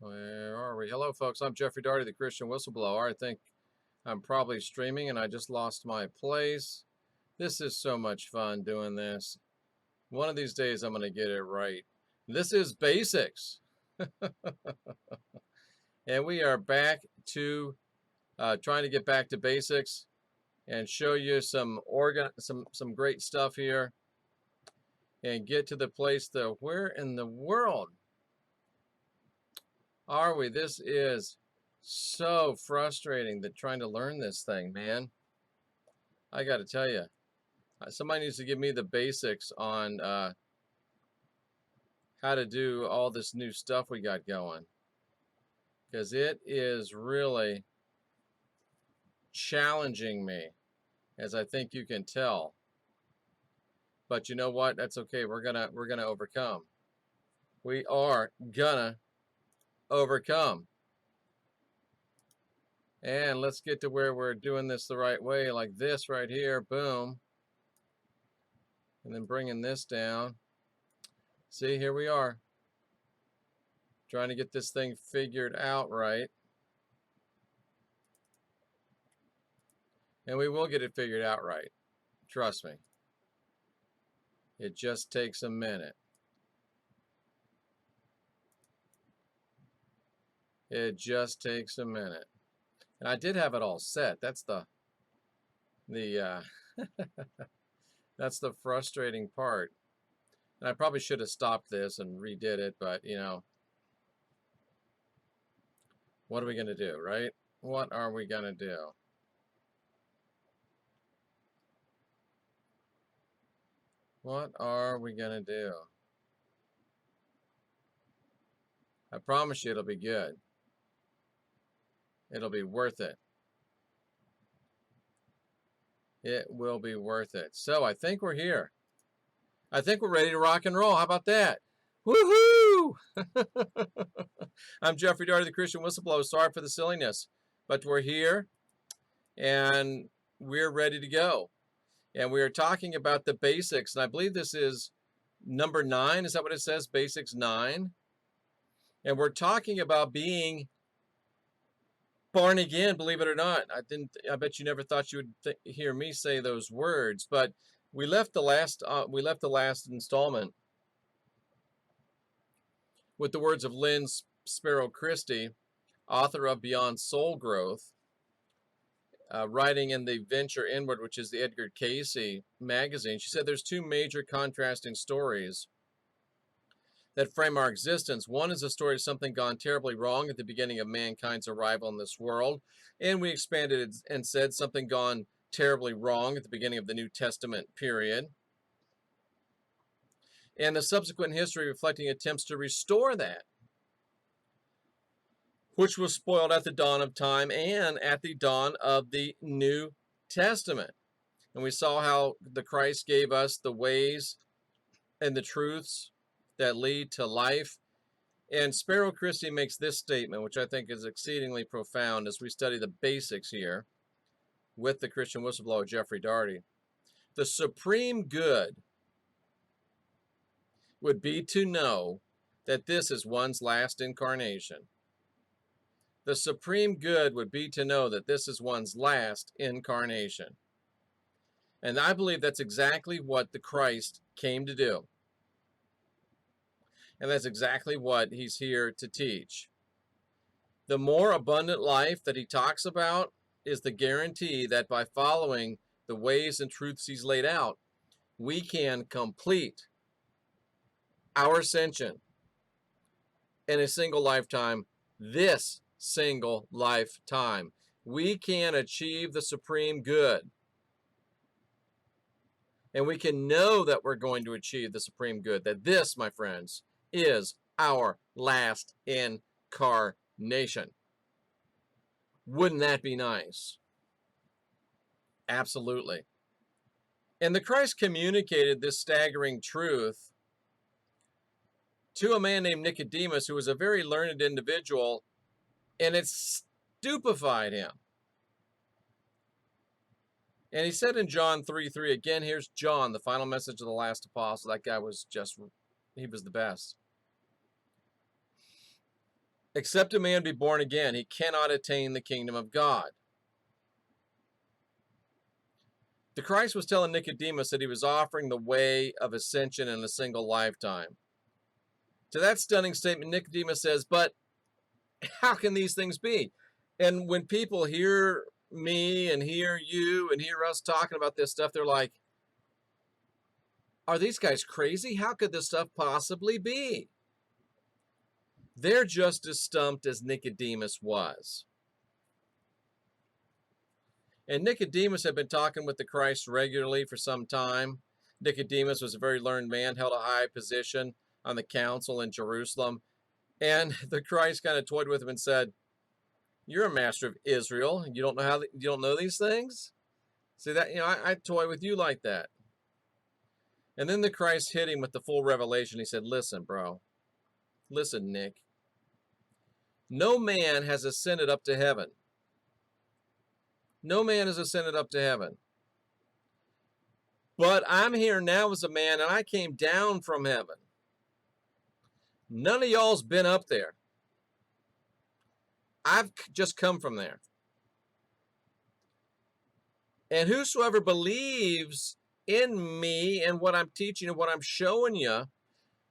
Where are we? Hello, folks. I'm Jeffrey Daugherty, the Christian Whistleblower. I think I'm probably streaming and I just lost my place. This is so much fun doing this. One of these days I'm going to get it right. This is basics. And we are back to trying to get back to basics and show you some great stuff here and get to the place though. Where in the world are we? This is so frustrating that trying to learn this thing, man. I got to tell you, somebody needs to give me the basics on how to do all this new stuff we got going, because it is really challenging me, as I think you can tell. But you know what? That's okay. We're gonna overcome. We are gonna overcome. And let's get to where we're doing this the right way, like this right here. Boom. And then bringing this down. See, here we are. Trying to get this thing figured out right. And we will get it figured out right. Trust me. It just takes a minute. It just takes a minute. And I did have it all set. That's the that's the frustrating part. And I probably should have stopped this and redid it, but you know, what are we going to do, right? What are we going to do? What are we going to do? I promise you it'll be good. It'll be worth it. It will be worth it. So I think we're here. I think we're ready to rock and roll. How about that? Woohoo! I'm Jeffrey Daugherty, the Christian Whistleblower. Sorry for the silliness, but we're here and we're ready to go. And we are talking about the basics. And I believe this is number 9. Is that what it says? Basics 9. And we're talking about being born again, believe it or not. I bet you never thought you would hear me say those words, but we left the last installment with the words of Lynn Sparrow Christie, author of Beyond Soul Growth, writing in the Venture Inward, which is the Edgar Cayce magazine. She said there's 2 major contrasting stories that frame our existence. One is a story of something gone terribly wrong at the beginning of mankind's arrival in this world, and we expanded it and said something gone terribly wrong at the beginning of the New Testament period, and the subsequent history reflecting attempts to restore that, which was spoiled at the dawn of time and at the dawn of the New Testament. And we saw how the Christ gave us the ways and the truths that lead to life. And Sparrow Christie makes this statement, which I think is exceedingly profound as we study the basics here with the Christian Whistleblower, Jeffrey Daugherty. The supreme good would be to know that this is one's last incarnation. The supreme good would be to know that this is one's last incarnation. And I believe that's exactly what the Christ came to do. And that's exactly what he's here to teach. The more abundant life that he talks about is the guarantee that by following the ways and truths he's laid out, we can complete our ascension in a single lifetime, this single lifetime. we can achieve the supreme good. And we can know that we're going to achieve the supreme good. That this, my friends, is our last incarnation. Wouldn't that be nice? Absolutely. And the Christ communicated this staggering truth to a man named Nicodemus, who was a very learned individual, and it stupefied him. And he said in John 3:3, again, here's John, the final message of the last apostle. That guy was he was the best. Except a man be born again, he cannot attain the kingdom of God. The Christ was telling Nicodemus that he was offering the way of ascension in a single lifetime. To that stunning statement, Nicodemus says, but how can these things be? And when people hear me and hear you and hear us talking about this stuff, they're like, are these guys crazy? How could this stuff possibly be? They're just as stumped as Nicodemus was. And Nicodemus had been talking with the Christ regularly for some time. Nicodemus was a very learned man, held a high position on the council in Jerusalem. And the Christ kind of toyed with him and said, you're a master of Israel. You don't know these things? See that, I toy with you like that. And then the Christ hit him with the full revelation. He said, listen, bro. Listen, Nick. No man has ascended up to heaven. No man has ascended up to heaven. But I'm here now as a man, and I came down from heaven. None of y'all's been up there. I've just come from there. And whosoever believes in me and what I'm teaching and what I'm showing you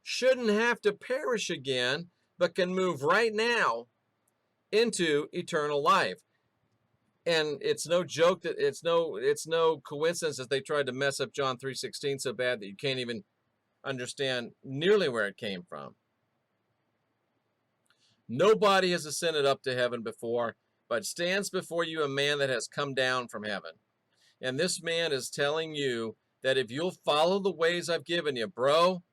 shouldn't have to perish again, but can move right now into eternal life. And it's no joke that it's no coincidence that they tried to mess up John 3:16 so bad that you can't even understand nearly where it came from. Nobody has ascended up to heaven before, but stands before you a man that has come down from heaven. And this man is telling you that if you'll follow the ways I've given you, bro,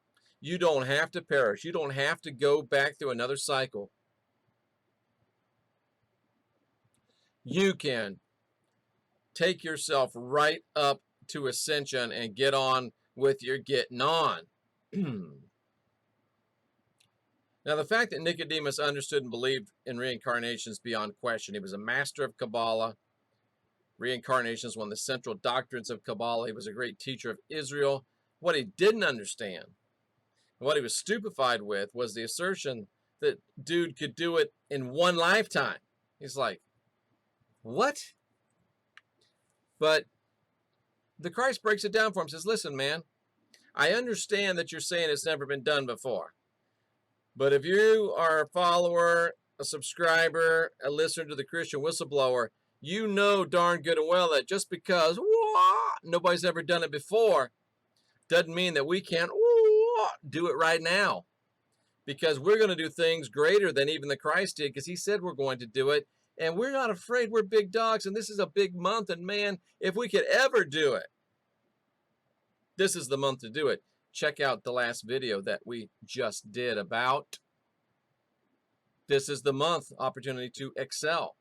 you don't have to perish. You don't have to go back through another cycle. You can take yourself right up to ascension and get on with your getting on. Now, the fact that Nicodemus understood and believed in reincarnation is beyond question. He was a master of Kabbalah. Reincarnation is one of the central doctrines of Kabbalah. He was a great teacher of Israel. What he didn't understand, and what he was stupefied with, was the assertion that dude could do it in one lifetime. He's like, what? But the Christ breaks it down for him, says, listen, man, I understand that you're saying it's never been done before. But if you are a follower, a subscriber, a listener to the Christian Whistleblower, you know darn good and well that just because nobody's ever done it before doesn't mean that we can't do it right now. Because we're going to do things greater than even the Christ did, because he said we're going to do it. And we're not afraid. We're big dogs, and this is a big month. And man, if we could ever do it, this is the month to do it. Check out the last video that we just did about this is the month, opportunity to excel.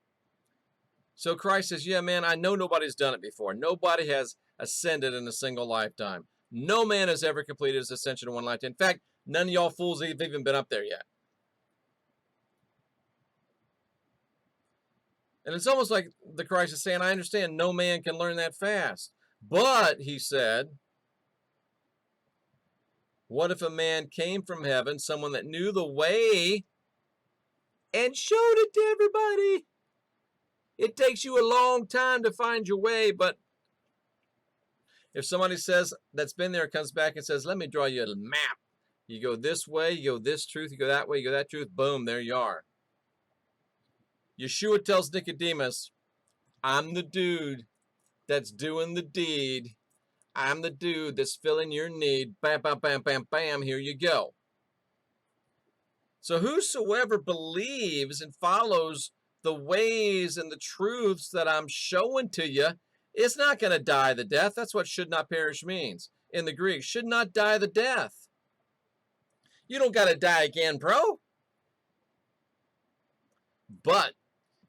So Christ says, yeah, man, I know nobody's done it before. Nobody has ascended in a single lifetime. No man has ever completed his ascension in one lifetime. In fact, none of y'all fools have even been up there yet. And it's almost like the Christ is saying, I understand no man can learn that fast. But, he said, what if a man came from heaven, someone that knew the way, and showed it to everybody? It takes you a long time to find your way, but if somebody says that's been there comes back and says, let me draw you a map. You go this way, you go this truth, you go that way, you go that truth, boom, there you are. Yeshua tells Nicodemus, I'm the dude that's doing the deed. I'm the dude that's filling your need. Bam, bam, bam, bam, bam, here you go. So whosoever believes and follows the ways and the truths that I'm showing to you, it's not going to die the death. That's what should not perish means in the Greek. Should not die the death. You don't got to die again, bro. But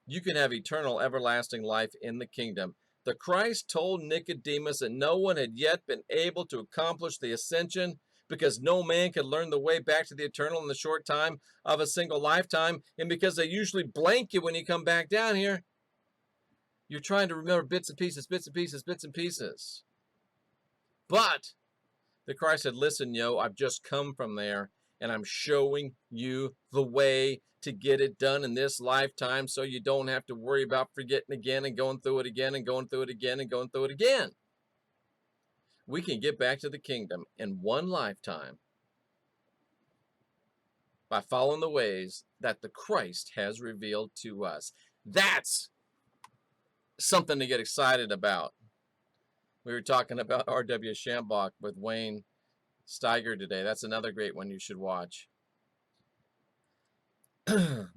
you can have eternal, everlasting life in the kingdom. The Christ told Nicodemus that no one had yet been able to accomplish the ascension because no man could learn the way back to the eternal in the short time of a single lifetime. And because they usually blank you when you come back down here, you're trying to remember bits and pieces, bits and pieces, bits and pieces. But the Christ said, listen, yo, I've just come from there, and I'm showing you the way to get it done in this lifetime so you don't have to worry about forgetting again and going through it again and going through it again and going through it again. We can get back to the kingdom in one lifetime by following the ways that the Christ has revealed to us. That's something to get excited about. We were talking about R.W. Shambach with Wayne Steiger today. That's another great one you should watch.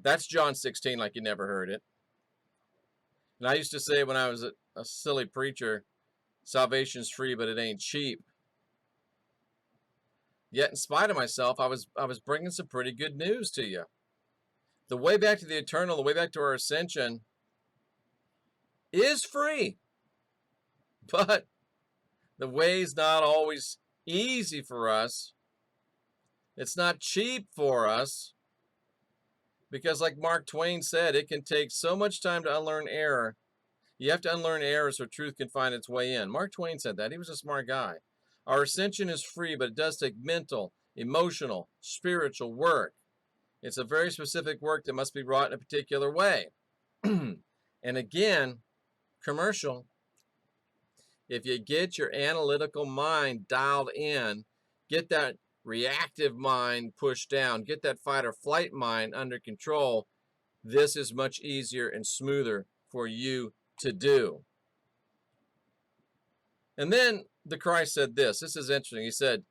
That's John 16 like you never heard it. And I used to say when I was a silly preacher, salvation's free, but it ain't cheap. Yet in spite of myself, I was bringing some pretty good news to you. The way back to the eternal, the way back to our ascension is free. But the way's not always easy for us. It's not cheap for us. Because like Mark Twain said, it can take so much time to unlearn error. You have to unlearn error so truth can find its way in. Mark Twain said that. He was a smart guy. Our ascension is free, but it does take mental, emotional, spiritual work. It's a very specific work that must be wrought in a particular way. And again, commercial. If you get your analytical mind dialed in, get that reactive mind pushed down, get that fight or flight mind under control, this is much easier and smoother for you to do. And then the Christ said this. This is interesting. He said,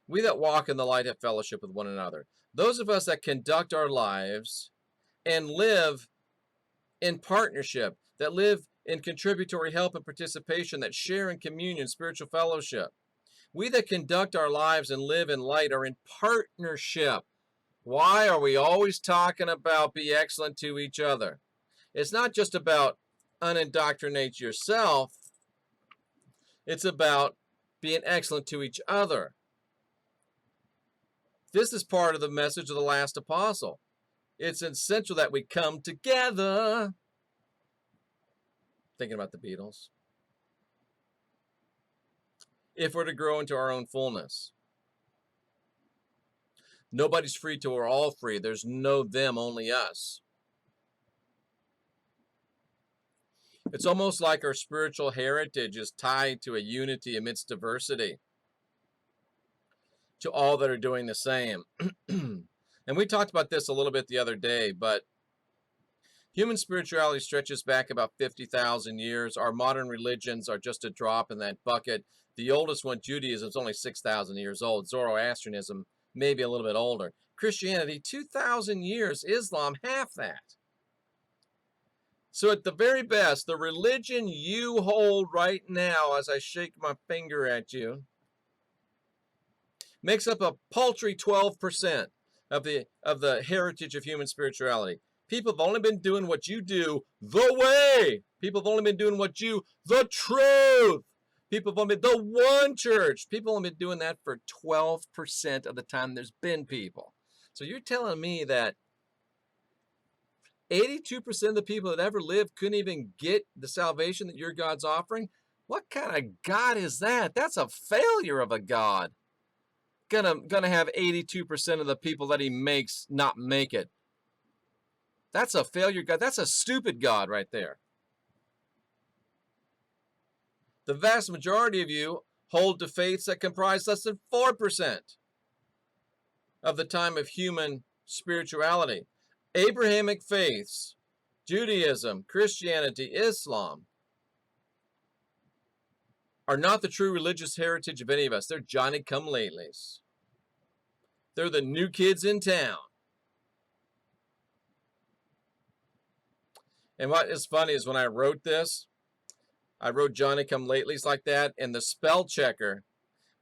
we that walk in the light have fellowship with one another. Those of us that conduct our lives and live in partnership, that live in contributory help and participation, that share in communion, spiritual fellowship. We that conduct our lives and live in light are in partnership. Why are we always talking about be excellent to each other? It's not just about unindoctrinate yourself. It's about being excellent to each other. This is part of the message of the last apostle. It's essential that we come together. Thinking about the Beatles. If we're to grow into our own fullness. Nobody's free till we're all free. There's no them, only us. It's almost like our spiritual heritage is tied to a unity amidst diversity. To all that are doing the same. And we talked about this a little bit the other day, but human spirituality stretches back about 50,000 years. Our modern religions are just a drop in that bucket. The oldest one, Judaism, is only 6,000 years old. Zoroastrianism, maybe a little bit older. Christianity, 2,000 years. Islam, half that. So at the very best, the religion you hold right now, as I shake my finger at you, makes up a paltry 12% of the heritage of human spirituality. People have only been doing what you do the way. People have only been doing what you, the truth. People have only been the one church. People have only been doing that for 12% of the time there's been people. So you're telling me that 82% of the people that ever lived couldn't even get the salvation that your God's offering? What kind of God is that? That's a failure of a God. Gonna have 82% of the people that he makes not make it. That's a failure God. That's a stupid God right there. The vast majority of you hold to faiths that comprise less than 4% of the time of human spirituality. Abrahamic faiths, Judaism, Christianity, Islam, are not the true religious heritage of any of us. They're Johnny-come-latelys. They're the new kids in town. And what is funny is when I wrote this, I wrote Johnny Come Latelys like that, and the spell checker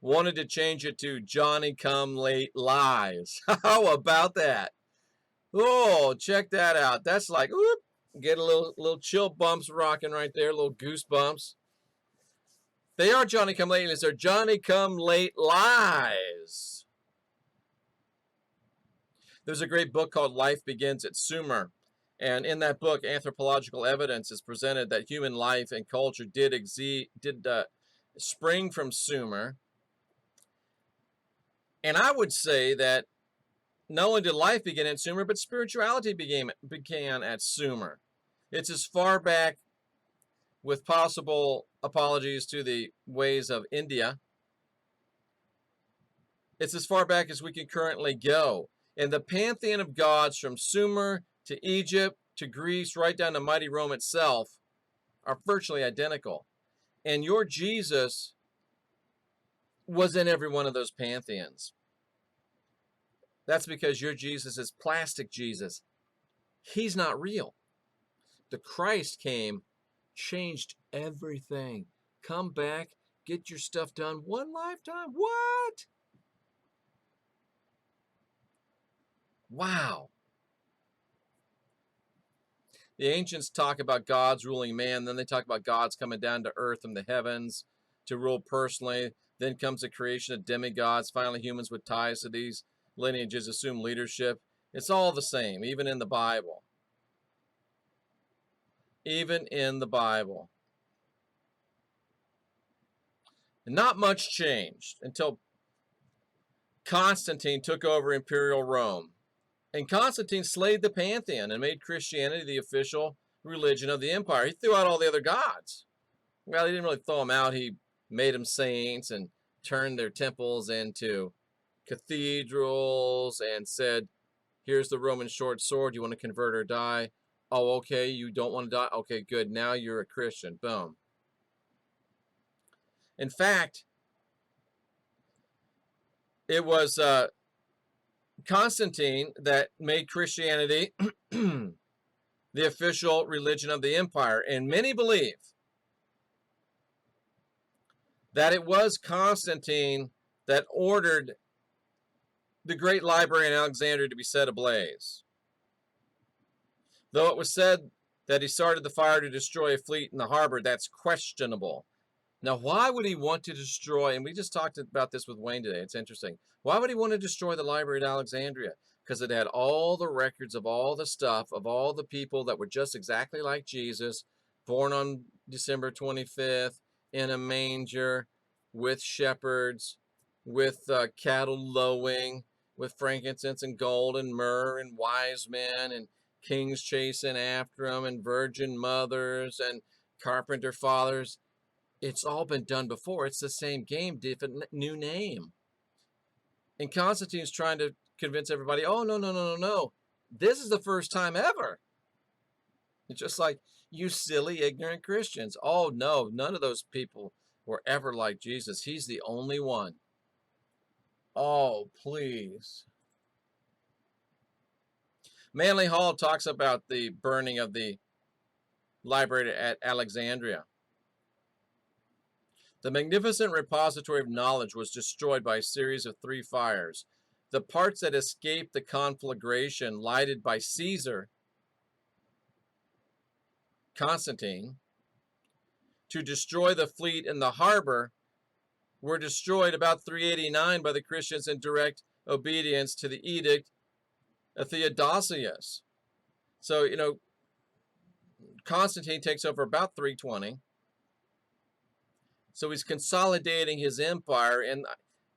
wanted to change it to Johnny Come Late Lies. How about that? Oh, check that out. That's like, whoop, get a little chill bumps rocking right there, little goosebumps. They are Johnny Come Latelys. They're Johnny Come Late Lies. There's a great book called Life Begins at Sumer. And in that book, anthropological evidence is presented that human life and culture did spring from Sumer. And I would say that not only did life begin at Sumer, but spirituality began at Sumer. It's as far back, with possible apologies to the ways of India, it's as far back as we can currently go. And the pantheon of gods from Sumer to Egypt to Greece, right down to mighty Rome itself, are virtually identical. And your Jesus was in every one of those pantheons. That's because your Jesus is plastic Jesus. He's not real. The Christ came, changed everything. Come back, get your stuff done one lifetime. What? Wow. The ancients talk about gods ruling man, then they talk about gods coming down to earth from the heavens to rule personally. Then comes the creation of demigods. Finally, humans with ties to these lineages assume leadership. It's all the same, even in the Bible. Even in the Bible. And not much changed until Constantine took over imperial Rome. And Constantine slayed the pantheon and made Christianity the official religion of the empire. He threw out all the other gods. Well, he didn't really throw them out. He made them saints and turned their temples into cathedrals and said, here's the Roman short sword. You want to convert or die? Oh, okay. You don't want to die? Okay, good. Now you're a Christian. Boom. In fact, it was Constantine that made Christianity the official religion of the empire. And many believe that it was Constantine that ordered the great library in Alexandria to be set ablaze. Though it was said that he started the fire to destroy a fleet in the harbor, that's questionable. Now, why would he want to destroy, and we just talked about this with Wayne today, it's interesting. Why would he want to destroy the library at Alexandria? Because it had all the records of all the stuff, of all the people that were just exactly like Jesus, born on December 25th, in a manger, with shepherds, with cattle lowing, with frankincense and gold and myrrh and wise men and kings chasing after them and virgin mothers and carpenter fathers. It's all been done before. It's the same game, different new name. And Constantine's trying to convince everybody, oh, no. This is the first time ever. It's just like, you silly, ignorant Christians. Oh, no, none of those people were ever like Jesus. He's the only one. Oh, please. Manly Hall talks about the burning of the library at Alexandria. The magnificent repository of knowledge was destroyed by a series of 3 fires. The parts that escaped the conflagration, lighted by Caesar, Constantine, to destroy the fleet in the harbor, were destroyed about 389 by the Christians in direct obedience to the edict of Theodosius. So, Constantine takes over about 320. So he's consolidating his empire, and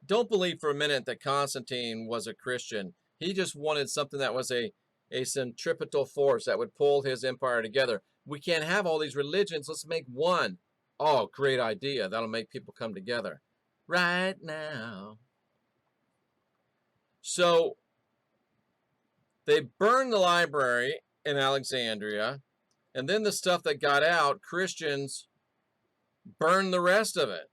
don't believe for a minute that Constantine was a Christian. He just wanted something that was a centripetal force that would pull his empire together. We can't have all these religions. Let's make one. Oh, great idea. That'll make people come together right now. So they burned the library in Alexandria, and then the stuff that got out, Christians burned the rest of it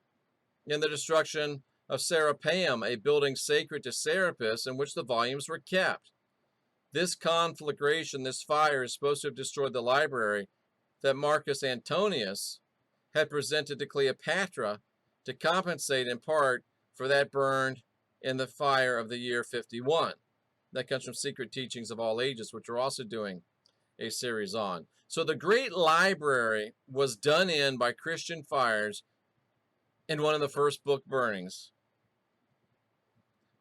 in the destruction of Serapeum, a building sacred to Serapis in which the volumes were kept. This conflagration, this fire, is supposed to have destroyed the library, that Marcus Antonius had presented to Cleopatra to compensate in part for that burned in the fire of the year 51. That comes from Secret Teachings of All Ages, which we're also doing a series on. So the Great Library was done in by Christian fires in one of the first book burnings.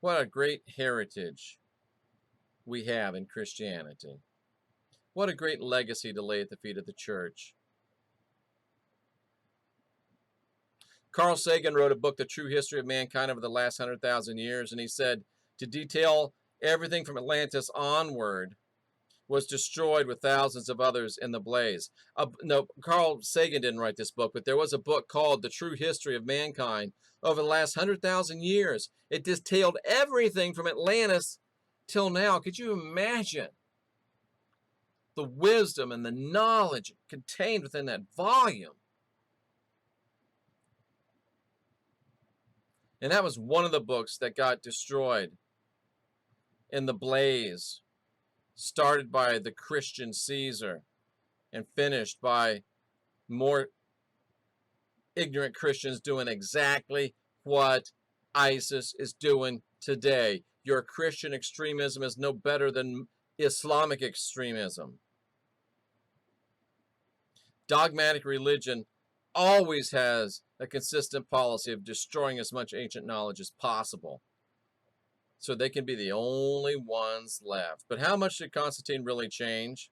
What a great heritage we have in Christianity. What a great legacy to lay at the feet of the church. Carl Sagan wrote a book, The True History of Mankind Over the Last 100,000 Years, and he said to detail everything from Atlantis onward was destroyed with thousands of others in the blaze. No, Carl Sagan didn't write this book, but there was a book called The True History of Mankind Over the Last 100,000 Years. It detailed everything from Atlantis till now. Could you imagine the wisdom and the knowledge contained within that volume? And that was one of the books that got destroyed in the blaze, started by the Christian Caesar and finished by more ignorant Christians doing exactly what ISIS is doing today. Your Christian extremism is no better than Islamic extremism. Dogmatic religion always has a consistent policy of destroying as much ancient knowledge as possible, so they can be the only ones left. But how much did Constantine really change?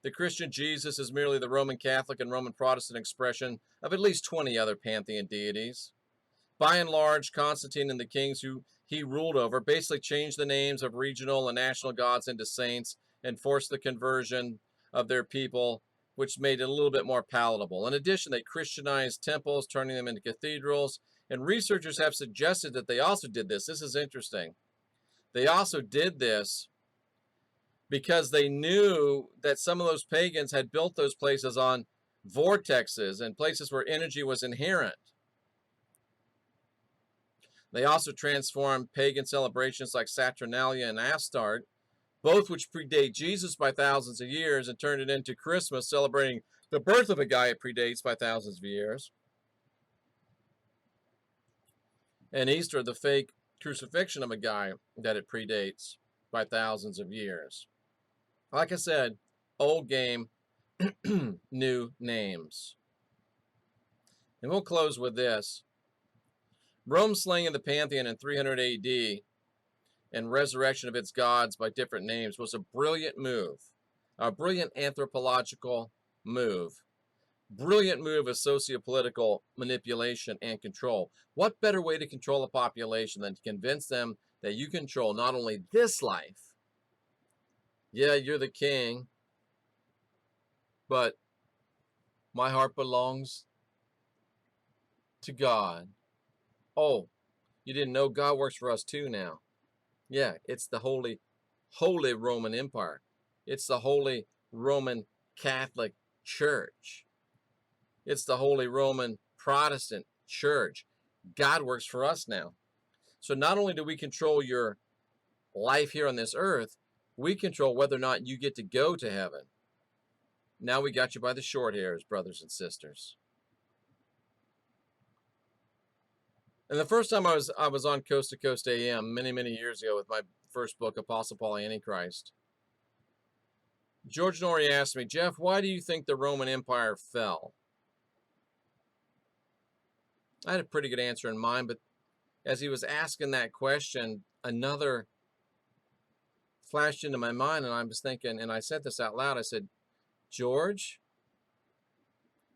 The Christian Jesus is merely the Roman Catholic and Roman Protestant expression of at least 20 other pantheon deities. By and large, Constantine and the kings who he ruled over basically changed the names of regional and national gods into saints and forced the conversion of their people, which made it a little bit more palatable. In addition, they Christianized temples, turning them into cathedrals, and researchers have suggested that they also did this. This is interesting. They also did this because they knew that some of those pagans had built those places on vortexes and places where energy was inherent. They also transformed pagan celebrations like Saturnalia and Astarte, both which predate Jesus by thousands of years, and turned it into Christmas, celebrating the birth of a guy it predates by thousands of years. And Easter, the fake crucifixion of a guy that it predates by thousands of years. Like I said, old game, new names. And we'll close with this. Rome's slaying of the Pantheon in 300 AD and resurrection of its gods by different names was a brilliant move, a brilliant anthropological move, brilliant move of sociopolitical manipulation and control. What better way to control a population than to convince them that you control not only this life, yeah, you're the king, but my heart belongs to God. Oh, you didn't know God works for us too now. Yeah, it's the Holy Roman Empire. It's the Holy Roman Catholic Church. It's the Holy Roman Protestant Church. God works for us now. So not only do we control your life here on this earth, we control whether or not you get to go to heaven. Now we got you by the short hairs, brothers and sisters. And the first time I was on Coast to Coast AM many years ago with my first book, Apostle Paul Antichrist, George Norrie asked me, Jeff, why do you think the Roman Empire fell? I had a pretty good answer in mind, but as he was asking that question, another flashed into my mind, and I was thinking, and I said this out loud, I said, George,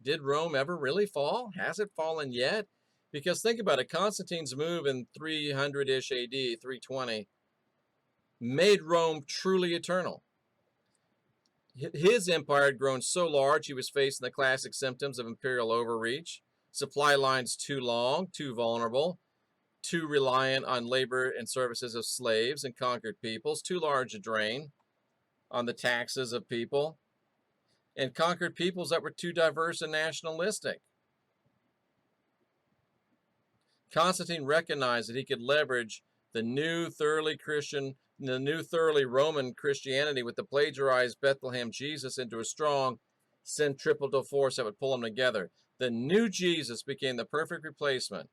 did Rome ever really fall? Has it fallen yet? Because think about it, Constantine's move in 300-ish AD, 320, made Rome truly eternal. His empire had grown so large, he was facing the classic symptoms of imperial overreach. Supply lines too long, too vulnerable, too reliant on labor and services of slaves and conquered peoples, too large a drain on the taxes of people, and conquered peoples that were too diverse and nationalistic. Constantine recognized that he could leverage the new thoroughly Roman Christianity with the plagiarized Bethlehem Jesus into a strong centripetal force that would pull them together. The new Jesus became the perfect replacement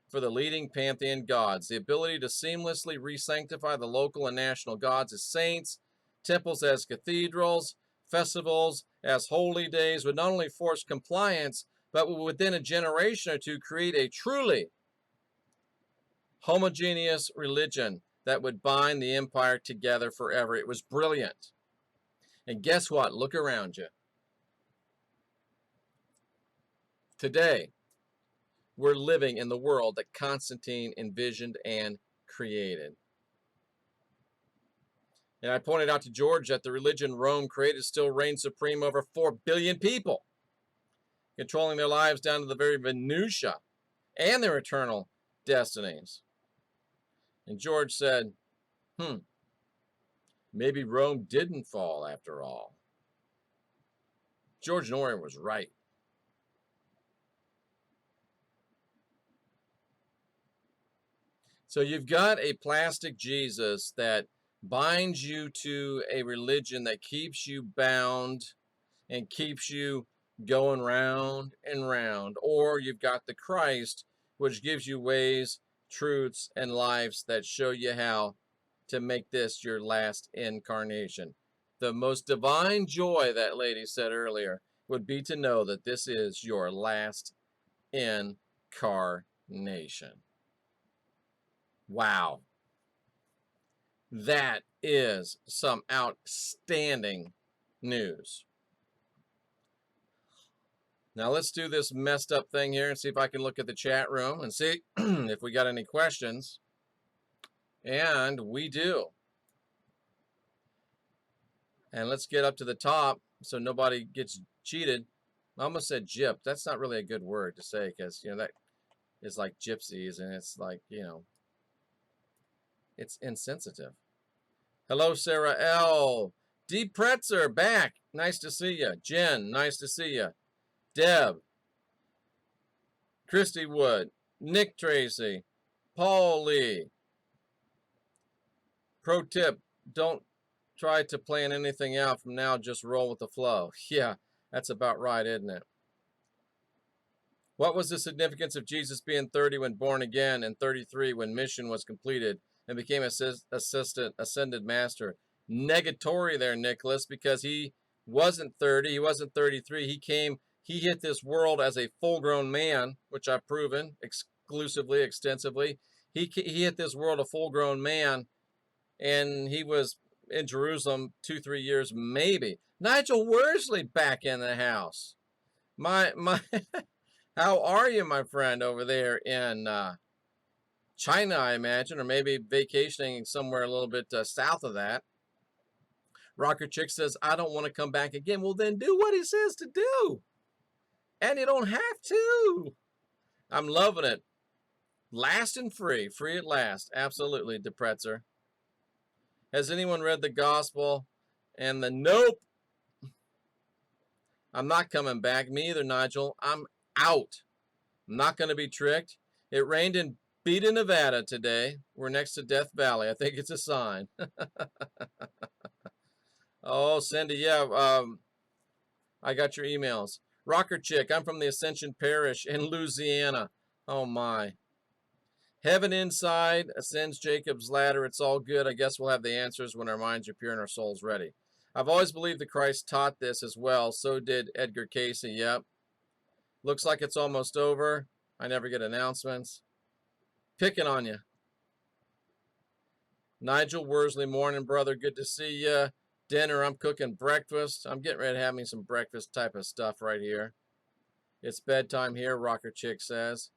for the leading pantheon gods, the ability to seamlessly re-sanctify the local and national gods as saints, temples as cathedrals, festivals as holy days would not only force compliance, but would within a generation or two create a truly homogeneous religion that would bind the empire together forever. It was brilliant. And guess what? Look around you. Today, we're living in the world that Constantine envisioned and created. And I pointed out to George that the religion Rome created still reigns supreme over 4 billion people, controlling their lives down to the very minutiae and their eternal destinies. And George said, maybe Rome didn't fall after all. George Norrie was right. So you've got a plastic Jesus that binds you to a religion that keeps you bound and keeps you going round and round. Or you've got the Christ, which gives you ways, truths, and lives that show you how to make this your last incarnation. The most divine joy, that lady said earlier, would be to know that this is your last incarnation. Wow. That is some outstanding news. Now let's do this messed up thing here and see if I can look at the chat room and see if we got any questions. And we do. And let's get up to the top so nobody gets cheated. I almost said gypped. That's not really a good word to say because, that is like gypsies and it's like, it's insensitive. Hello, Sarah L. D. Pretzer, back. Nice to see you. Jen, nice to see you. Deb. Christy Wood. Nick Tracy. Paul Lee. Pro tip, don't try to plan anything out from now. Just roll with the flow. Yeah, that's about right, isn't it? What was the significance of Jesus being 30 when born again and 33 when mission was completed and became ascended master? Negatory there, Nicholas, because he wasn't 30, he wasn't 33. He hit this world as a full-grown man, which I've proven exclusively, extensively. He hit this world a full-grown man, and he was in Jerusalem 2-3 years, maybe. Nigel Worsley back in the house. My How are you, my friend, over there in China, I imagine, or maybe vacationing somewhere a little bit south of that? Rocker Chick says, I don't want to come back again. Well, then do what he says to do. And you don't have to. I'm loving it. Last and free. Free at last. Absolutely, DePretzer. Has anyone read the gospel? And the nope. I'm not coming back. Me either, Nigel. I'm out. I'm not going to be tricked. It rained in Beta, Nevada today. We're next to Death Valley. I think it's a sign. Oh, Cindy, yeah. I got your emails. Rocker Chick, I'm from the Ascension Parish in Louisiana. Oh, my. Heaven inside ascends Jacob's ladder. It's all good. I guess we'll have the answers when our minds are pure and our souls ready. I've always believed that Christ taught this as well. So did Edgar Casey. Yep. Looks like it's almost over. I never get announcements. Picking on you. Nigel Worsley, morning, brother. Good to see you. Dinner, I'm cooking breakfast. I'm getting ready to have me some breakfast type of stuff right here. It's bedtime here, Rocker Chick says.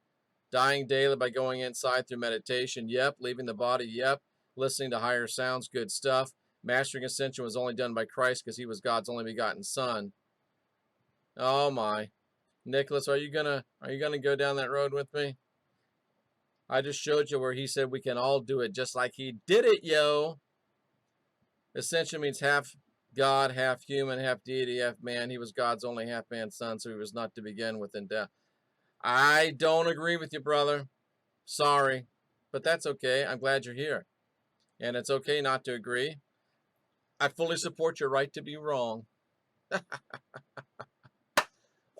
Dying daily by going inside through meditation. Yep. Leaving the body. Yep. Listening to higher sounds. Good stuff. Mastering ascension was only done by Christ because he was God's only begotten son. Oh my. Nicholas, are you gonna go down that road with me? I just showed you where he said we can all do it just like he did it, yo. Ascension means half God, half human, half deity, half man. He was God's only half-man son, so he was not to begin with in death. I don't agree with you, brother. Sorry, but that's okay. I'm glad you're here. And it's okay not to agree. I fully support your right to be wrong.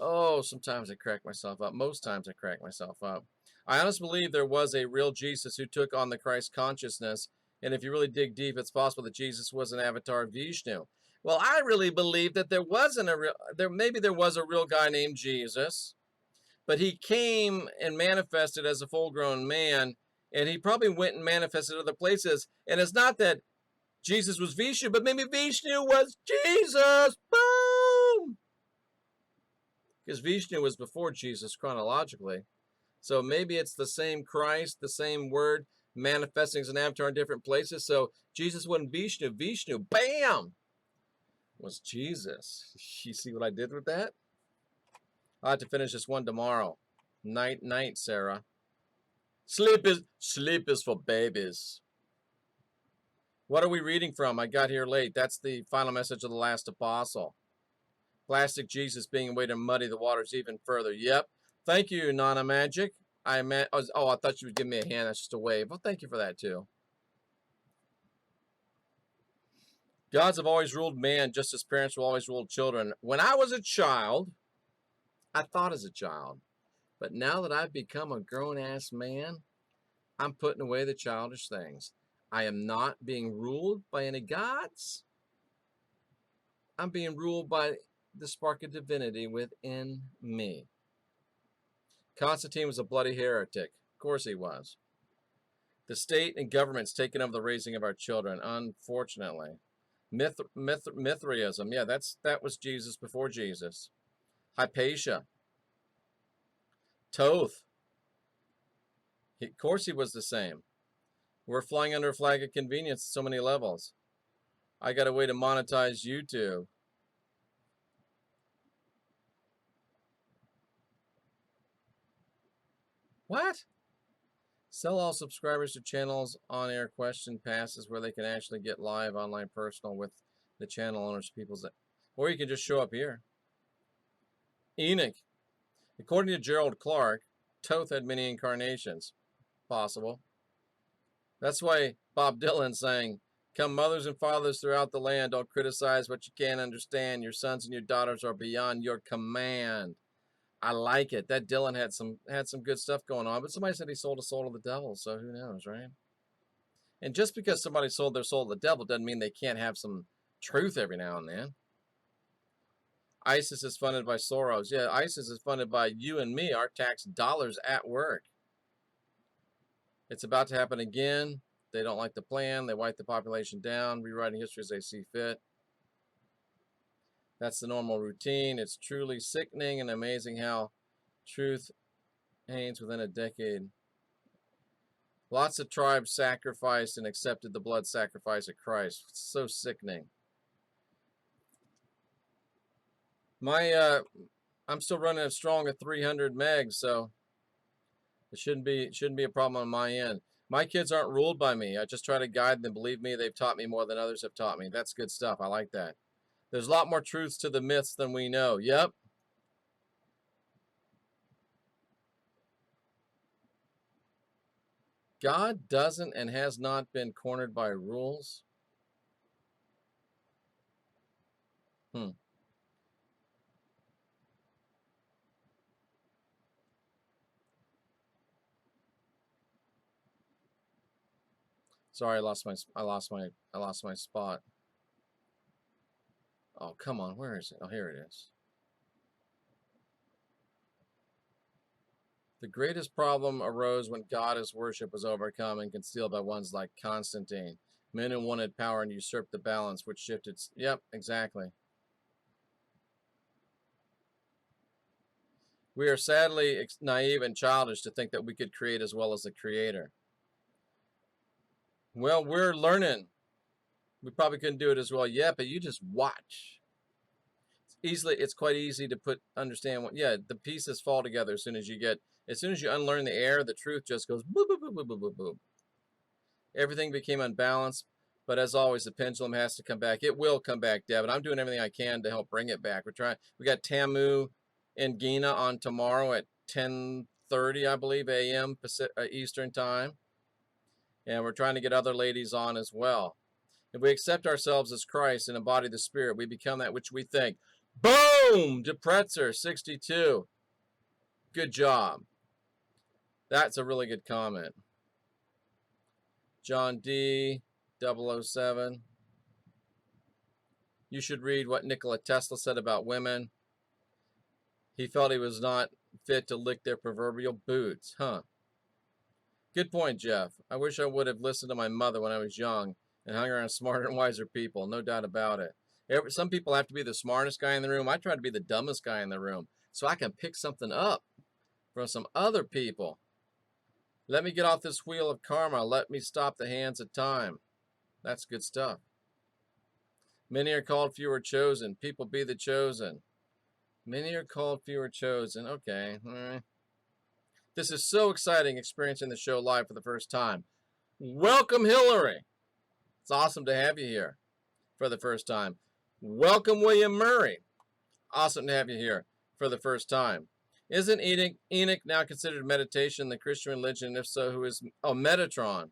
Oh, sometimes I crack myself up. Most times I crack myself up. I honestly believe there was a real Jesus who took on the Christ consciousness. And if you really dig deep, it's possible that Jesus was an avatar of Vishnu. Well, I really believe that there wasn't a real, maybe there was a real guy named Jesus, but he came and manifested as a full-grown man, and he probably went and manifested other places. And it's not that Jesus was Vishnu, but maybe Vishnu was Jesus. Boom! Because Vishnu was before Jesus chronologically. So maybe it's the same Christ, the same word manifesting as an avatar in different places. So Jesus wasn't Vishnu. Vishnu, bam, was Jesus. You see what I did with that? I'll have to finish this one tomorrow. Night, night, Sarah. Sleep is for babies. What are we reading from? I got here late. That's the final message of the last apostle. Plastic Jesus being a way to muddy the waters even further. Yep. Thank you, Nana Magic. I thought you would give me a hand. That's just a wave. Well, thank you for that too. Gods have always ruled man just as parents will always rule children. When I was a child, I thought as a child. But now that I've become a grown-ass man, I'm putting away the childish things. I am not being ruled by any gods. I'm being ruled by the spark of divinity within me. Constantine was a bloody heretic. Of course he was. The state and government's taken over the raising of our children, unfortunately. Mithraism, yeah, that was Jesus before Jesus. Hypatia. Toth. Of course he was the same. We're flying under a flag of convenience at so many levels. I got a way to monetize YouTube. What? Sell all subscribers to channels on-air question passes where they can actually get live online personal with the channel owners, or you can just show up here. Enoch. According to Gerald Clark, Toth had many incarnations. Possible. That's why Bob Dylan sang, "Come mothers and fathers throughout the land, don't criticize what you can't understand. Your sons and your daughters are beyond your command." I like it. That Dylan had some good stuff going on, but somebody said he sold a soul to the devil, so who knows, right? And just because somebody sold their soul to the devil doesn't mean they can't have some truth every now and then. ISIS is funded by Soros. Yeah, ISIS is funded by you and me, our tax dollars at work. It's about to happen again. They don't like the plan. They wipe the population down, rewriting history as they see fit. That's the normal routine. It's truly sickening and amazing how truth hangs within a decade. Lots of tribes sacrificed and accepted the blood sacrifice of Christ. It's so sickening. I'm still running strong at 300 megs, so it shouldn't be a problem on my end. My kids aren't ruled by me. I just try to guide them. Believe me, they've taught me more than others have taught me. That's good stuff. I like that. There's a lot more truths to the myths than we know. Yep. God doesn't and has not been cornered by rules. Sorry, I lost my spot. Oh, come on. Where is it? Oh, here it is. The greatest problem arose when goddess worship was overcome and concealed by ones like Constantine. Men who wanted power and usurped the balance, which shifted. Yep, exactly. We are sadly naive and childish to think that we could create as well as the creator. Well, we're learning. We probably couldn't do it as well yet, but you just watch. It's quite easy to understand what, yeah, the pieces fall together as soon as you unlearn the air, the truth just goes boop, boop, boop, boop, boop, boop, boop. Everything became unbalanced, but as always, the pendulum has to come back. It will come back, Deb, and I'm doing everything I can to help bring it back. We got Tamu and Gina on tomorrow at 10:30, I believe, a.m. Eastern time. And we're trying to get other ladies on as well. If we accept ourselves as Christ and embody the Spirit, we become that which we think. Boom! Deprezzer, 62. Good job. That's a really good comment. John D. 007. You should read what Nikola Tesla said about women. He felt he was not fit to lick their proverbial boots. Huh. Good point, Jeff. I wish I would have listened to my mother when I was young and hung around smarter and wiser people. No doubt about it. Some people have to be the smartest guy in the room. I try to be the dumbest guy in the room so I can pick something up from some other people. Let me get off this wheel of karma. Let me stop the hands of time. That's good stuff. Many are called, few are chosen. People be the chosen. Many are called, few are chosen. Okay. All right. This is so exciting, experiencing the show live for the first time. Welcome, Hillary. It's awesome to have you here for the first time. Welcome, William Murray. Awesome to have you here for the first time. Isn't Enoch now considered meditation in the Christian religion? If so, who is? Oh, Metatron.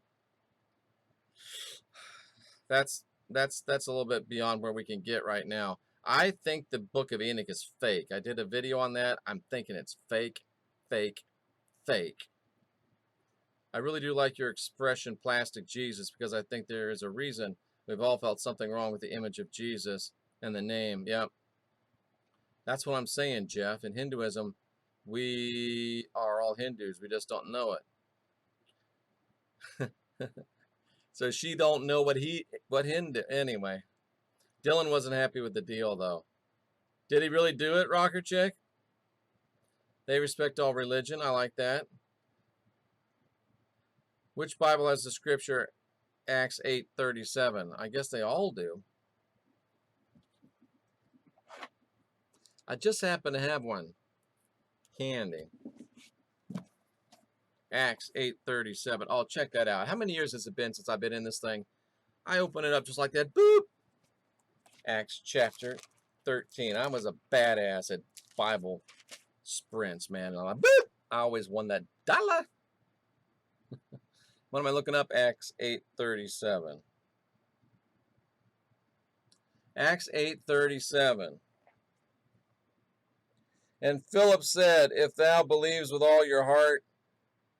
That's a little bit beyond where we can get right now. I think the Book of Enoch is fake. I did a video on that. I'm thinking it's fake, fake, fake. I really do like your expression, plastic Jesus, because I think there is a reason we've all felt something wrong with the image of Jesus and the name. Yep. That's what I'm saying, Jeff. In Hinduism, we are all Hindus. We just don't know it. So she don't know what Hindu. Anyway, Dylan wasn't happy with the deal, though. Did he really do it, Rocker Chick? They respect all religion. I like that. Which Bible has the scripture Acts 8:37? I guess they all do. I just happen to have one handy. Acts 8:37. Oh, check that out. How many years has it been since I've been in this thing? I open it up just like that. Boop. Acts chapter 13. I was a badass at Bible sprints, man. And I'm like, boop. I always won that dollar. What am I looking up? Acts 8:37. Acts 8:37. And Philip said, if thou believes with all your heart,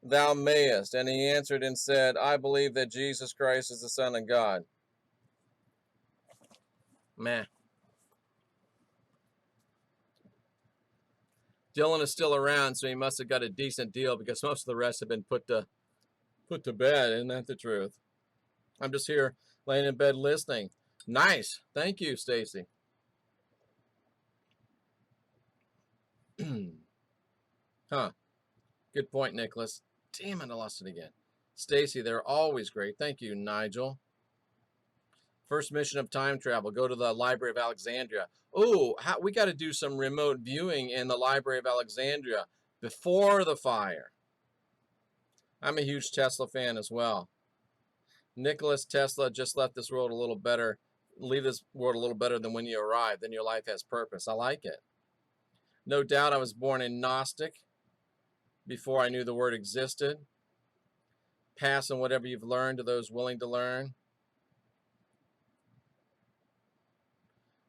thou mayest. And he answered and said, I believe that Jesus Christ is the Son of God. Meh. Dylan is still around, so he must have got a decent deal because most of the rest have been put to bed. Isn't that the truth? I'm just here laying in bed listening. Nice. Thank you, Stacy. Huh. Good point, Nicholas. Damn it, I lost it again. Stacy, they're always great. Thank you, Nigel. First mission of time travel. Go to the Library of Alexandria. Oh, we got to do some remote viewing in the Library of Alexandria before the fire. I'm a huge Tesla fan as well. Nicholas Tesla just left this world a little better. Leave this world a little better than when you arrived. Then your life has purpose. I like it. No doubt I was born a Gnostic before I knew the word existed. Pass on whatever you've learned to those willing to learn.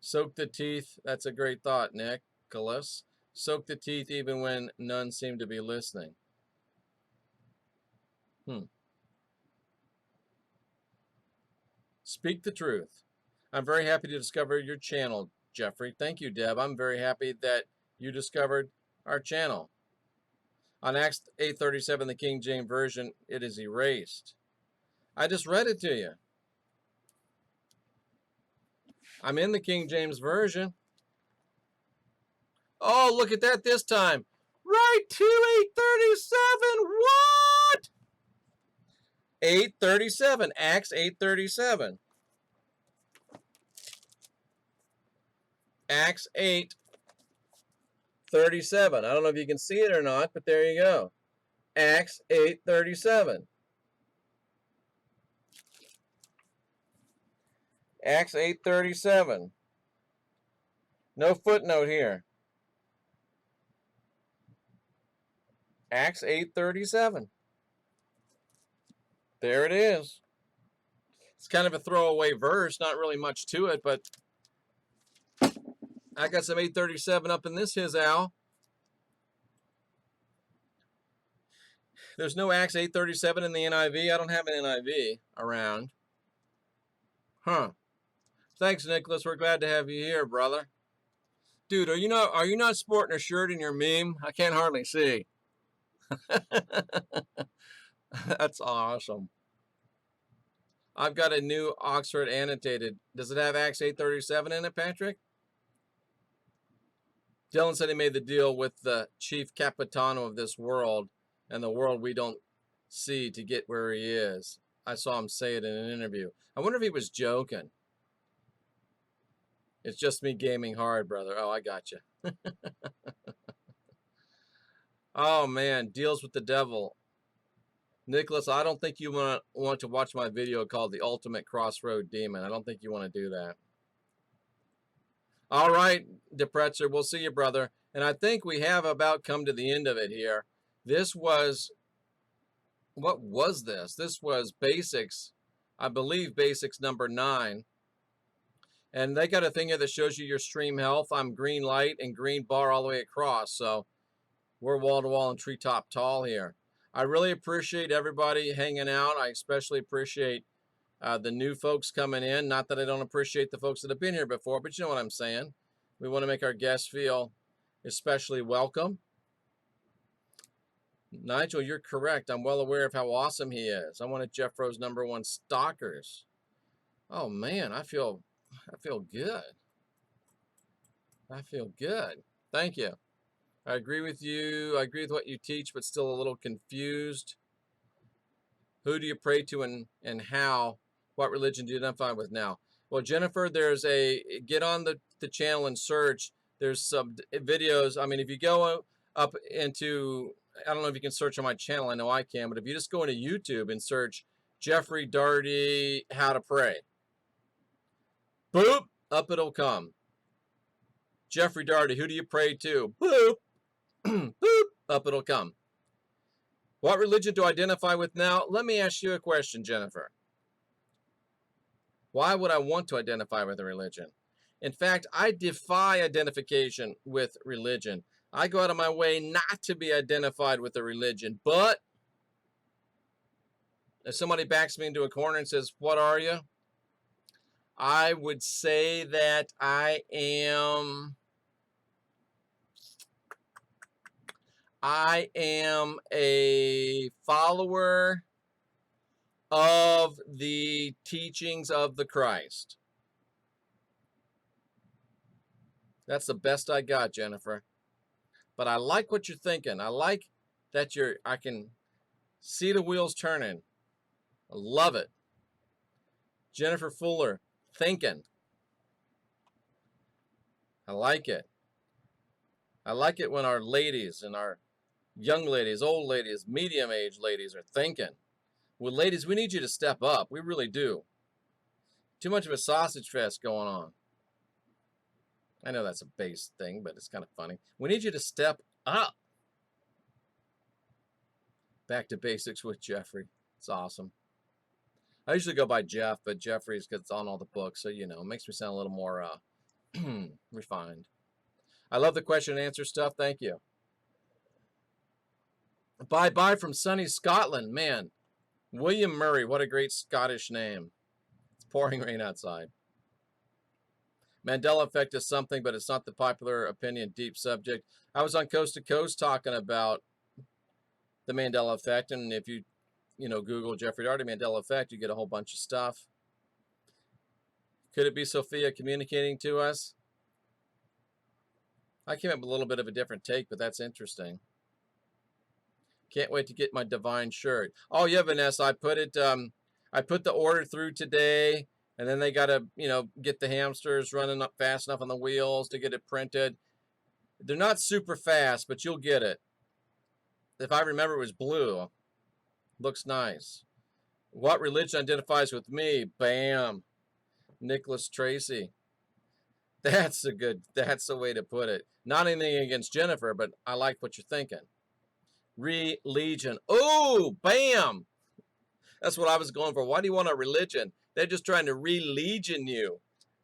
Soak the teeth. That's a great thought, Nicholas. Soak the teeth even when none seem to be listening. Speak the truth. I'm very happy to discover your channel, Jeffrey. Thank you, Deb. I'm very happy that you discovered our channel. On Acts 8:37, the King James Version, it is erased. I just read it to you. I'm in the King James Version. Oh, look at that this time. Right to 8:37. What? 8:37. Acts 8:37. Acts 8:37. I don't know if you can see it or not, but there you go. Acts 8:37. Acts 8:37. No footnote here. Acts 8:37. There it is. It's kind of a throwaway verse, not really much to it, but I got some 837 up in this his owl. There's no Acts 837 in the NIV. I don't have an NIV around. Huh. Thanks, Nicholas. We're glad to have you here, brother. Dude, are you not sporting a shirt in your meme? I can't hardly see. That's awesome. I've got a new Oxford annotated. Does it have Acts 837 in it, Patrick? Dylan said he made the deal with the chief capitano of this world and the world we don't see to get where he is. I saw him say it in an interview. I wonder if he was joking. It's just me gaming hard, brother. Oh, I got you. Oh, man. Deals with the devil. Nicholas, I don't think you want to watch my video called The Ultimate Crossroad Demon. I don't think you want to do that. All right, DePretzer, we'll see you, brother. And I think we have about come to the end of it here. This was, what was this? This was Basics, I believe Basics number 9. And they got a thing here that shows you your stream health. I'm green light and green bar all the way across. So we're wall to wall and treetop tall here. I really appreciate everybody hanging out. I especially appreciate the new folks coming in. Not that I don't appreciate the folks that have been here before, but you know what I'm saying. We want to make our guests feel especially welcome. Nigel, you're correct. I'm well aware of how awesome he is. I'm one of Jeff Rowe's #1 stalkers. Oh man, I feel good. I feel good. Thank you. I agree with you. I agree with what you teach, but still a little confused. Who do you pray to and how? What religion do you identify with now? Well, Jennifer, there's get on the channel and search. There's some videos. I mean, if you go up into, I don't know if you can search on my channel. I know I can, but if you just go into YouTube and search Jeffrey Daugherty, how to pray. Boop, up it'll come. Jeffrey Daugherty, who do you pray to? Boop, boop, up it'll come. What religion do I identify with now? Let me ask you a question, Jennifer. Why would I want to identify with a religion? In fact, I defy identification with religion. I go out of my way not to be identified with a religion, but if somebody backs me into a corner and says, what are you? I would say that I am a follower of the teachings of the Christ. That's the best I got, Jennifer. But I like what you're thinking. I like that I can see the wheels turning. I love it. Jennifer Fuller, thinking. I like it. I like it when our ladies and our young ladies, old ladies, medium-aged ladies are thinking. Well, ladies, we need you to step up. We really do. Too much of a sausage fest going on. I know that's a base thing, but it's kind of funny. We need you to step up. Back to basics with Jeffrey. It's awesome. I usually go by Jeff, but Jeffrey's gets on all the books, so, you know, it makes me sound a little more refined. I love the question and answer stuff. Thank you. Bye-bye from sunny Scotland. Man, William Murray, what a great Scottish name. It's pouring rain outside. Mandela effect is something, but it's not the popular opinion deep subject. I was on Coast to Coast talking about the Mandela effect, and if you Google Jeffrey Daugherty Mandela effect, you get a whole bunch of stuff. Could it be Sophia communicating to us? I came up with a little bit of a different take, but that's interesting. Can't wait to get my divine shirt. Oh yeah, Vanessa, I put the order through today, and then they got to, get the hamsters running up fast enough on the wheels to get it printed. They're not super fast, but you'll get it. If I remember, it was blue. Looks nice. What religion identifies with me? Bam. Nicholas Tracy. That's the way to put it. Not anything against Jennifer, but I like what you're thinking. Religion. Oh, bam. That's what I was going for. Why do you want a religion? They're just trying to religion you.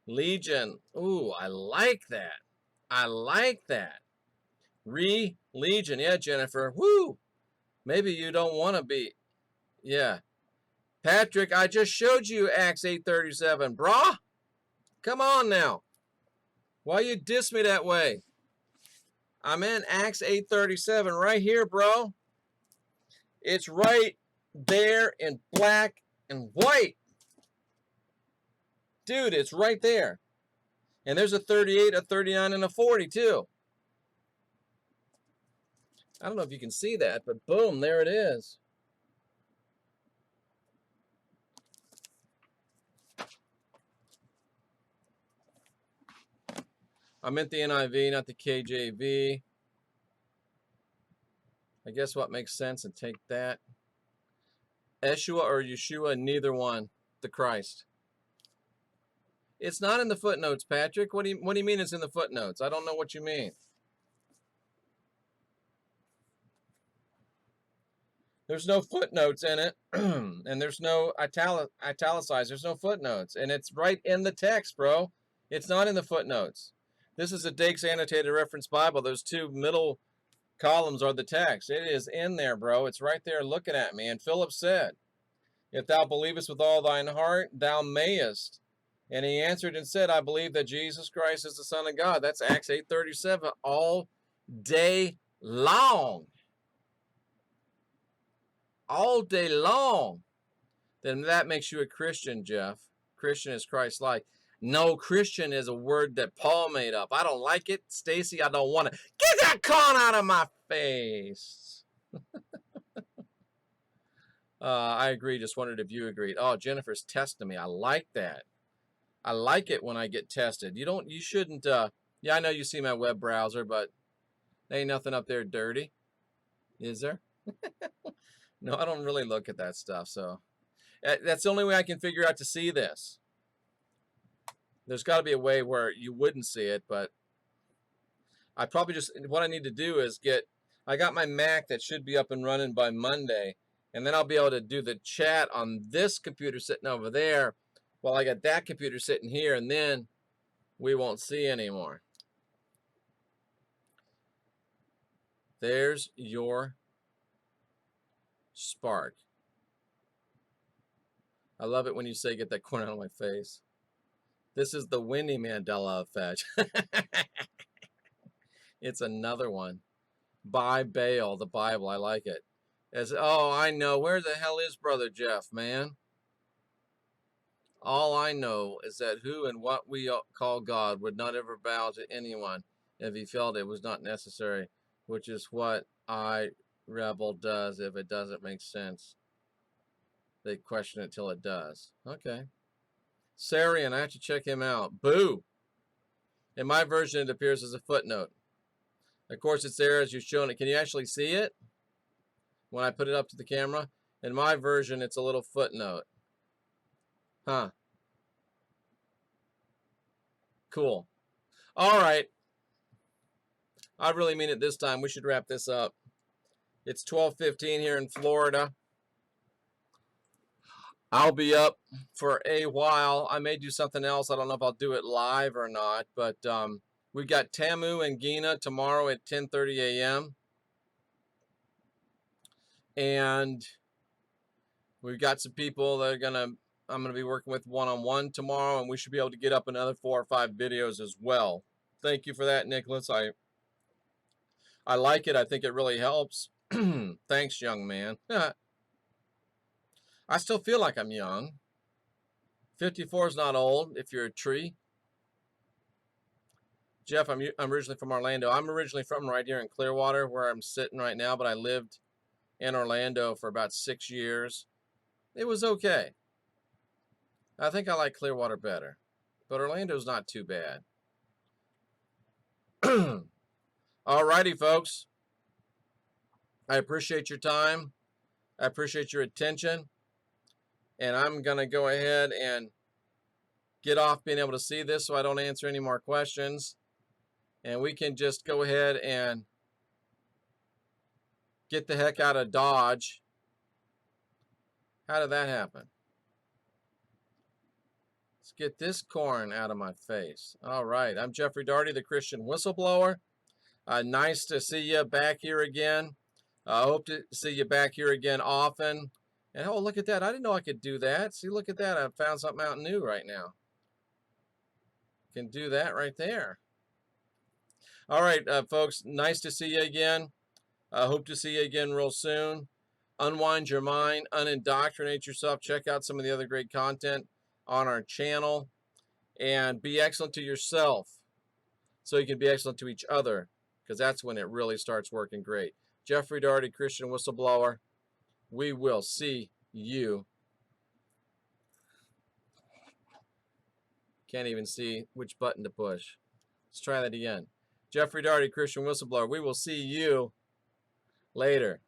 Legion. Ooh, I like that. I like that. Religion. Yeah, Jennifer. Woo! Maybe you don't want to be. Yeah. Patrick, I just showed you Acts 8:37, brah. Come on now. Why you diss me that way? I'm in Acts 8:37 right here, bro. It's right there in black and white. Dude, it's right there. And there's a 38, a 39, and a 40 too. I don't know if you can see that, but boom, there it is. I meant the NIV, not the KJV. I guess what makes sense and take that. Yeshua or Yeshua, neither one. The Christ. It's not in the footnotes, Patrick. What do you mean it's in the footnotes? I don't know what you mean. There's no footnotes in it, and there's no italicized. There's no footnotes, and it's right in the text, bro. It's not in the footnotes. This is a Dake's Annotated Reference Bible. Those two middle columns are the text. It is in there, bro. It's right there looking at me. And Philip said, if thou believest with all thine heart, thou mayest. And he answered and said, I believe that Jesus Christ is the Son of God. That's Acts 8:37 all day long. All day long. Then that makes you a Christian, Jeff. Christian is Christ-like. No, Christian is a word that Paul made up. I don't like it. Stacy, I don't want it. Get that con out of my face. I agree. Just wondered if you agreed. Oh, Jennifer's testing me. I like that. I like it when I get tested. You shouldn't, yeah, I know you see my web browser, but there ain't nothing up there dirty. Is there? No, I don't really look at that stuff, so. That's the only way I can figure out to see this. There's got to be a way where you wouldn't see it, but I probably just, what I need to do is I got my Mac that should be up and running by Monday, and then I'll be able to do the chat on this computer sitting over there while I got that computer sitting here, and then we won't see anymore. There's your spark. I love it when you say get that corn out of my face. This is the Winnie Mandela effect. It's another one. By Baal, the Bible. I like it. Oh, I know. Where the hell is Brother Jeff, man? All I know is that who and what we call God would not ever bow to anyone if he felt it was not necessary, which is what Rebel does if it doesn't make sense. They question it till it does. Okay. Sarian, I have to check him out. Boo! In my version, it appears as a footnote. Of course, it's there as you're showing it. Can you actually see it when I put it up to the camera? In my version, it's a little footnote. Huh. Cool. All right. I really mean it this time. We should wrap this up. It's 12:15 here in Florida. I'll be up for a while. I may do something else. I don't know if I'll do it live or not, but we've got Tamu and Gina tomorrow at 10:30 a.m. And we've got some people that I'm gonna be working with one-on-one tomorrow, and we should be able to get up another 4 or 5 videos as well. Thank you for that, Nicholas. I like it. I think it really helps. Thanks, young man. I still feel like I'm young. 54 is not old if you're a tree. Jeff, I'm originally from Orlando. I'm originally from right here in Clearwater, where I'm sitting right now, but I lived in Orlando for about 6 years. It was okay. I think I like Clearwater better, but Orlando's not too bad. Alrighty, folks. I appreciate your time. I appreciate your attention. And I'm going to go ahead and get off being able to see this so I don't answer any more questions. And we can just go ahead and get the heck out of Dodge. How did that happen? Let's get this corn out of my face. All right. I'm Jeffrey Daugherty, the Christian Whistleblower. Nice to see you back here again. I hope to see you back here again often. And oh, look at that. I didn't know I could do that. See, look at that. I found something out new right now. Can do that right there. All right, folks. Nice to see you again. Hope to see you again real soon. Unwind your mind, unindoctrinate yourself. Check out some of the other great content on our channel. And be excellent to yourself so you can be excellent to each other, because that's when it really starts working great. Jeffrey Daugherty, Christian Whistleblower. We will see you. Can't even see which button to push. Let's try that again. Jeffrey Daugherty, Christian Whistleblower. We will see you later.